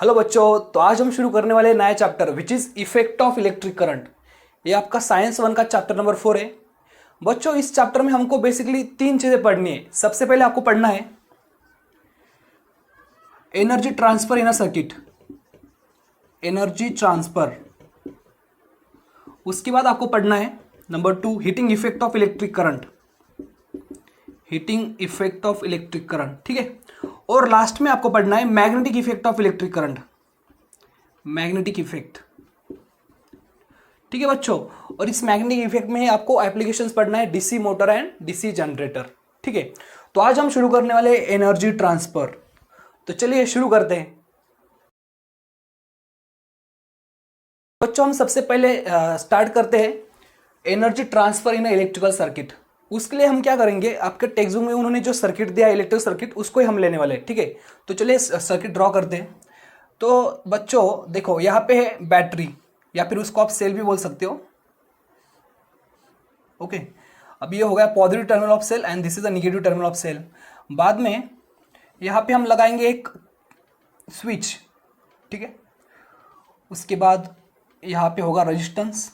Hello बच्चों, तो आज हम शुरू करने वाले नया chapter which is effect of electric current. ये आपका साइंस 1 का चैप्टर नंबर 4 है। बच्चों, इस चैप्टर में हमको बेसिकली 3 चीजें पढ़नी है। सबसे पहले आपको पढ़ना है energy transfer in a circuit, energy transfer. उसके बाद आपको पढ़ना है number 2 heating effect of electric current, heating effect of electric current, ठीक है। और लास्ट में आपको पढ़ना है magnetic effect of electric current, magnetic effect, ठीक है बच्चों। और इस मैग्नेटिक इफेक्ट में आपको एप्लीकेशंस पढ़ना है DC motor and DC generator, ठीक है। तो आज हम शुरू करने वाले एनर्जी ट्रांसफर। तो चलिए शुरू करते हैं बच्चों। हम सबसे पहले स्टार्ट करते हैं energy transfer in electrical circuit. उसके लिए हम क्या करेंगे, आपके टेक्स्ट बुक में उन्होंने जो सर्किट दिया इलेक्ट्रिक सर्किट, उसको ही हम लेने वाले हैं, ठीक है। तो चलिए सर्किट ड्रॉ करते हैं। तो बच्चों देखो, यहाँ पे है बैटरी या फिर उसको आप सेल भी बोल सकते हो, ओके। अब ये हो गया positive terminal of cell and this is the negative terminal of cell. बाद में यहाँ पे हम लगाएंगे एक स्विच, ठीक है। उसके बाद यहाँ पे होगा रेजिस्टेंस,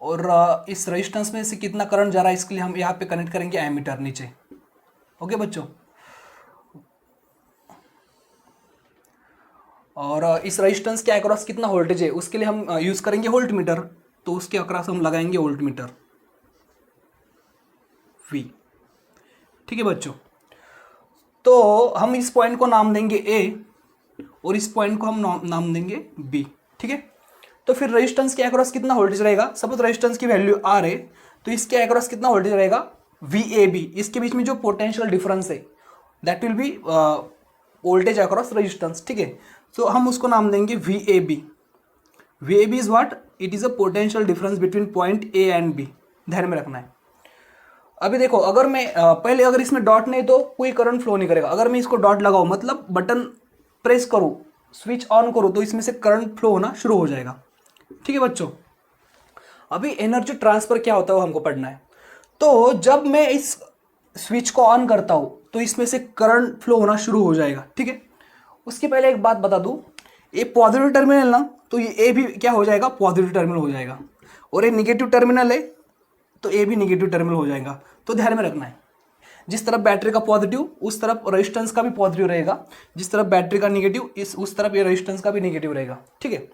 और इस रेजिस्टेंस में से कितना करंट जा रहा है इसके लिए हम यहाँ पे कनेक्ट करेंगे एमीटर नीचे, ओके बच्चों। और इस रेजिस्टेंस के अक्रॉस कितना वोल्टेज है उसके लिए हम यूज करेंगे वोल्ट मीटर। तो उसके अक्रॉस हम लगाएंगे वोल्ट मीटर V, ठीक है बच्चों। तो हम इस पॉइंट को नाम देंगे A और इस पॉइंट को हम नाम देंगे B, ठीक है। तो फिर रेजिस्टेंस के अक्रॉस कितना वोल्टेज रहेगा, सपोज रेजिस्टेंस की वैल्यू R है, तो इसके अक्रॉस कितना वोल्टेज रहेगा VAB। इसके बीच में जो पोटेंशियल डिफरेंस है that will B voltage across resistance, ठीक है। तो हम उसको नाम देंगे VAB। VAB is what, it is a potential difference between point A and B, ध्यान में रखना है। अभी देखो, अगर मैं पहले अगर इसमें डॉट नहीं तो कोई करंट फ्लो नहीं करेगा। अगर मैं इसको डॉट लगाऊं मतलब बटन प्रेस करूं, स्विच ऑन करूं, तो इसमें से करंट फ्लो होना शुरू हो जाएगा, ठीक है बच्चों। अभी एनर्जी ट्रांसफर क्या होता है वो हमको पढ़ना है। तो जब मैं इस स्विच को ऑन करता हूं तो इसमें से करंट फ्लो होना शुरू हो जाएगा, ठीक है। उसके पहले एक बात बता दूं, ये पॉजिटिव टर्मिनल ना, तो ये ए भी क्या हो जाएगा, पॉजिटिव टर्मिनल हो जाएगा। और ये निगेटिव टर्मिनल है तो ए भी निगेटिव टर्मिनल हो जाएगा। तो ध्यान में रखना है, जिस तरफ बैटरी का पॉजिटिव उस तरफ रेजिस्टेंस का भी पॉजिटिव रहेगा, जिस तरफ बैटरी का निगेटिव उस तरफ ये रेजिस्टेंस का भी निगेटिव रहेगा, ठीक है।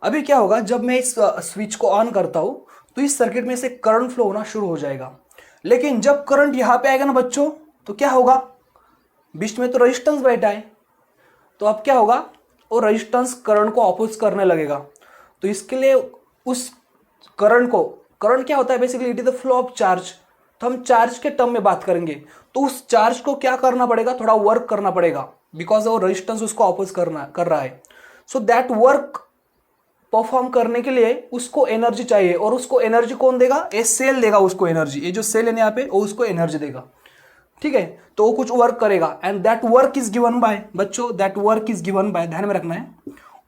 अभी क्या होगा, जब मैं इस स्विच को ऑन करता हूं तो इस सर्किट में से करंट फ्लो होना शुरू हो जाएगा। लेकिन जब करंट यहां पे आएगा ना बच्चों, तो क्या होगा, बीच में तो रेजिस्टेंस बैठा है, तो अब क्या होगा, वो रेजिस्टेंस करंट को अपोज करने लगेगा। तो इसके लिए उस करंट को, करंट क्या होता है basically, it is the flow of charge. तो हम चार्ज के टर्म में बात करेंगे। तो उस चार्ज को क्या करना पड़ेगा, थोड़ा वर्क करना पड़ेगा, बिकॉज वो रेजिस्टेंस उसको अपोज कर रहा है। सो दैट वर्क परफॉर्म करने के लिए उसको एनर्जी चाहिए, और उसको एनर्जी कौन देगा, ये सेल देगा उसको एनर्जी। ये जो सेल है यहाँ पे वो उसको एनर्जी देगा, ठीक है। तो वो कुछ वर्क करेगा and that work is given by, बच्चों that work is given by, ध्यान में रखना है,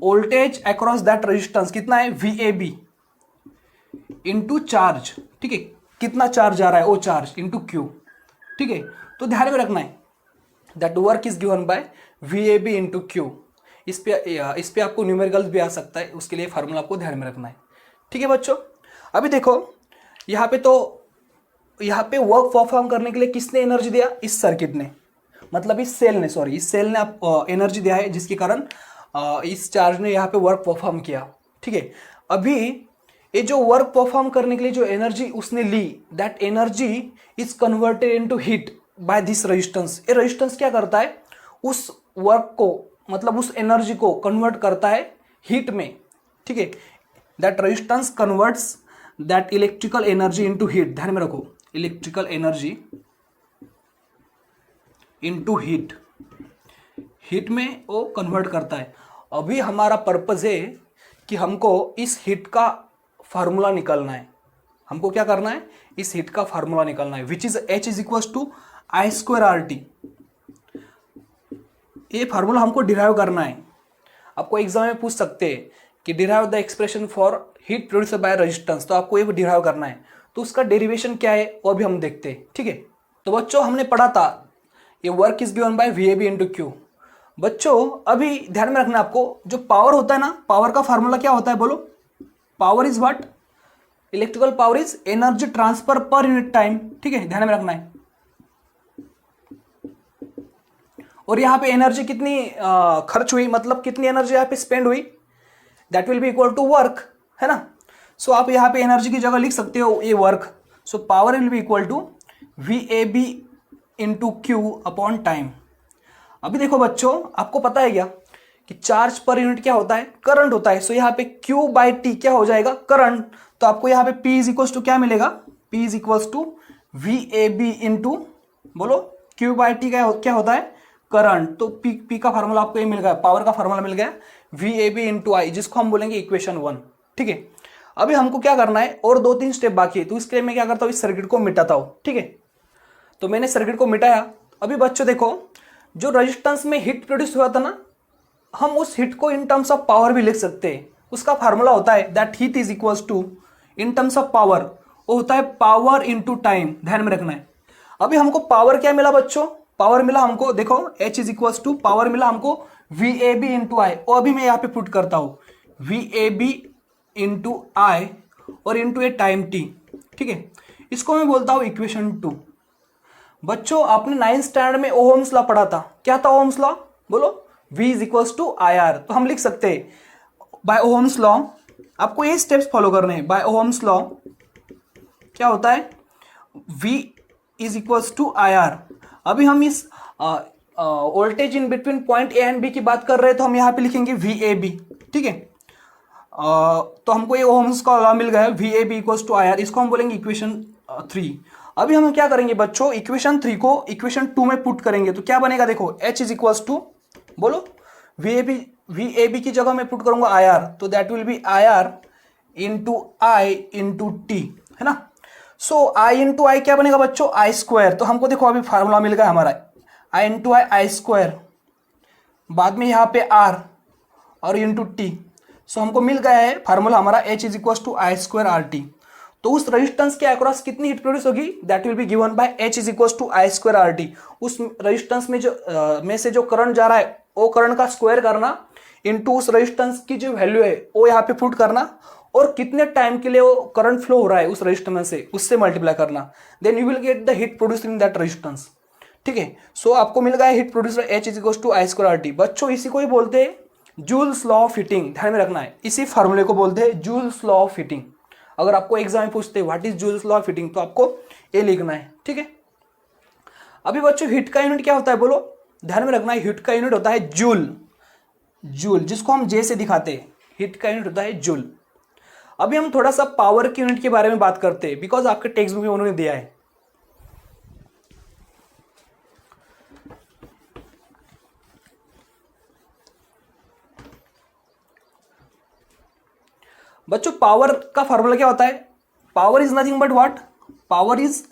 वोल्टेज अक्रॉस दैट रेजिस्टेंस कितना है VAB इंटू चार्ज, ठीक है। कितना चार्ज जा रहा है, वो चार्ज इंटू Q, ठीक है। तो ध्यान में रखना है that work is given bye VAB into Q। इस पे आपको न्यूमेरिकल्स भी आ सकता है, उसके लिए फार्मूला आपको ध्यान में रखना है, ठीक है बच्चों। अभी देखो यहाँ पे, तो यहाँ पे वर्क परफॉर्म करने के लिए किसने एनर्जी दिया, इस सर्किट ने, मतलब इस सेल ने, सॉरी इस सेल ने आप एनर्जी दिया है, जिसके कारण इस चार्ज ने यहाँ पे वर्क परफॉर्म किया, ठीक है। अभी ये जो वर्क परफॉर्म करने के लिए जो एनर्जी उसने ली, that energy is converted into heat by this resistance. ये रेजिस्टेंस क्या करता है, उस वर्क को, मतलब उस एनर्जी को कन्वर्ट करता है हीट में, ठीक है। That resistance converts that electrical energy into heat, ध्यान में रखो, electrical energy into heat, heat में वो कन्वर्ट करता है। अभी हमारा पर्पस है कि हमको इस हीट का फार्मूला निकालना है। हमको क्या करना है, इस हीट का फार्मूला निकालना है, which is H is equal to I²RT। ये फार्मूला हमको डिराइव करना है। आपको एग्जाम में पूछ सकते हैं कि derive the expression for heat produce by resistance, तो आपको ये डिराइव करना है। तो उसका डेरिवेशन क्या है वो भी हम देखते हैं, ठीक है। तो बच्चों हमने पढ़ा था ये work is given bye VAB into Q। बच्चों अभी ध्यान में रखना आपको, जो पावर होता है ना, पावर का फार्मूला क्या होता है बोलो? Power is what? Electrical power is energy transfer per unit time. ठीक है, ध्यान में रखना है। और यहां पे एनर्जी कितनी खर्च हुई, मतलब कितनी एनर्जी यहां पे स्पेंड हुई, that will be equal to work, है ना। सो आप यहां पे एनर्जी की जगह लिख सकते हो ये work. So power will be equal to VAB into Q upon time. अभी देखो बच्चों, आपको पता है क्या कि चार्ज पर यूनिट क्या होता है? करंट होता है। सो यहाँ पे Q बाई टी क्या हो जाएगा? करंट। तो आपको यहाँ पे P इज इक्वल्स टू क्या मिलेगा? P is equals to VAB into, बोलो, Q बाई टी क्या होता है? करंट। तो P का फार्मूला आपको ये मिल गया, पावर का फार्मूला मिल गया VAB इंटू आई, जिसको हम बोलेंगे इक्वेशन 1। ठीक है, अभी हमको क्या करना है, और 2-3 स्टेप बाकी है। तो इसके लिए मैं क्या करता हूँ, इस सर्किट को मिटाता हूँ। ठीक है, तो मैंने सर्किट को मिटाया। अभी बच्चों देखो, जो रेजिस्टेंस में हीट प्रोड्यूस हुआ था ना, हम उस हीट को इन टर्म्स ऑफ पावर भी लिख सकते हैं। उसका फार्मूला होता है that heat is equals to, in terms of power, वो होता है पावर इनटू टाइम। ध्यान में रखना है। अभी हमको पावर क्या मिला बच्चों? पावर मिला हमको, देखो, H is equals to, power मिला हमको VAB इंटू आई। और अभी मैं यहाँ पे पुट करता हूँ VAB इंटू आई और इंटू ए टाइम T। ठीक है, इसको मैं बोलता हूँ इक्वेशन 2। बच्चों आपने 9th स्टैंडर्ड में ओहम्स लॉ पढ़ा था। क्या था ओहम्स लॉ? बोलो, V is equals to IR। तो हम लिख सकते हैं बाय ओहम्स लॉ, आपको ये स्टेप्स फॉलो करने हैं। बाय ओहम्स लॉ क्या होता है? V is equals to IR। अभी हम इस voltage in between point A and B की बात कर रहे हैं, तो हम यहाँ पे लिखेंगे VAB। ठीक है, तो हमको ये ओहम्स का लॉ मिल गया है, VAB इक्वल्स टू IR। इसको हम बोलेंगे इक्वेशन 3। अभी हम क्या करेंगे बच्चों, इक्वेशन 3 को इक्वेशन 2 में पुट करेंगे। तो क्या बनेगा? देखो, H इज इक्वल्स टू, बोलो, VAB की जगह मैं पुट करूंगा IR, तो that will B IR into I into T, है ना। सो I इंटू आई क्या बनेगा बच्चों? आई स्क्वायर। तो हमको देखो अभी फार्मूला मिल गया हमारा I इंटू आई स्क्वायर, बाद में यहाँ पे R और इंटू टी। सो हमको मिल गया है फार्मूला हमारा H is equals to I square R T. तो उस रेजिस्टेंस के अक्रॉस कितनी हीट प्रोड्यूस होगी? That will be given by H is equals to I square R T. उस रेजिस्टेंस में में से जो करंट जा रहा है, वो करंट का स्क्वायर करना इनटू उस रेजिस्टेंस की जो वैल्यू है वो यहाँ पे पुट करना, और कितने टाइम के लिए वो करंट फ्लो हो रहा है उस रेजिस्टेंस से, उससे मल्टीप्लाई करना। Then you will get the heat produced in that resistance. ठीक है, सो आपको मिल गया heat producer H is equals to I square R T. बच्चों इसी को ही बोलते हैं जूल्स लॉ ऑफ हीटिंग। ध्यान में रखना है, इसी फार्मूले को बोलते हैं जूल्स लॉ ऑफ हीटिंग। अगर आपको एग्जाम में पूछते हैं what is joules law of heating, तो आपको ये लिखना है। ठीक है, अभी बच्चों हीट का यूनिट क्या होता है बोलो? ध्यान में रखना है, हीट का यूनिट होता है जूल। जूल, जिसको हम J से दिखाते हैं, हीट का यूनिट होता है जूल। अभी हम थोड़ा सा पावर के यूनिट के बारे में बात करते हैं, बिकॉज आपके टेक्स्ट बुक में उन्होंने दिया है। बच्चों पावर का फॉर्मूला क्या होता है? Power is nothing but what? Power is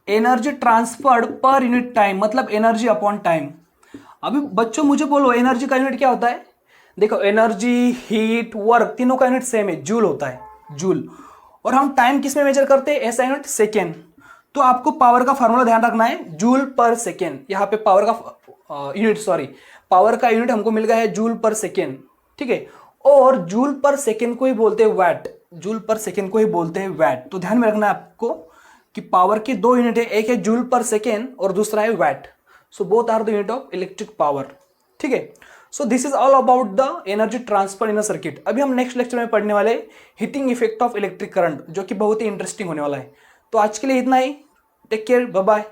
energy transferred per unit time, मतलब एनर्जी अपॉन टाइम। अभी बच्चों मुझे बोलो, एनर्जी का यूनिट क्या होता है? देखो, एनर्जी, हीट, वर्क, तीनों का यूनिट सेम है, जूल होता है, जूल। और हम टाइम किस में मेजर करते हैं? ऐसा यूनिट सेकेंड। तो आपको पावर का फॉर्मूला ध्यान रखना है, जूल पर सेकेंड। यहाँ पे पावर का यूनिट, सॉरी, पावर का यूनिट हमको मिल गया है जूल पर सेकेंड। ठीक है, और जूल पर सेकेंड को ही बोलते हैं वैट। जूल पर सेकेंड को ही बोलते हैं वैट। तो ध्यान में रखना है आपको कि पावर के 2 यूनिट है, एक है जूल पर सेकेंड और दूसरा है watt. So both are the unit of electric power. ठीक है, so this is all about the energy transfer in a circuit. अभी हम नेक्स्ट लेक्चर में पढ़ने वाले heating effect of electric current, जो कि बहुत ही इंटरेस्टिंग होने वाला है। तो आज के लिए इतना ही। Take care, bye bye.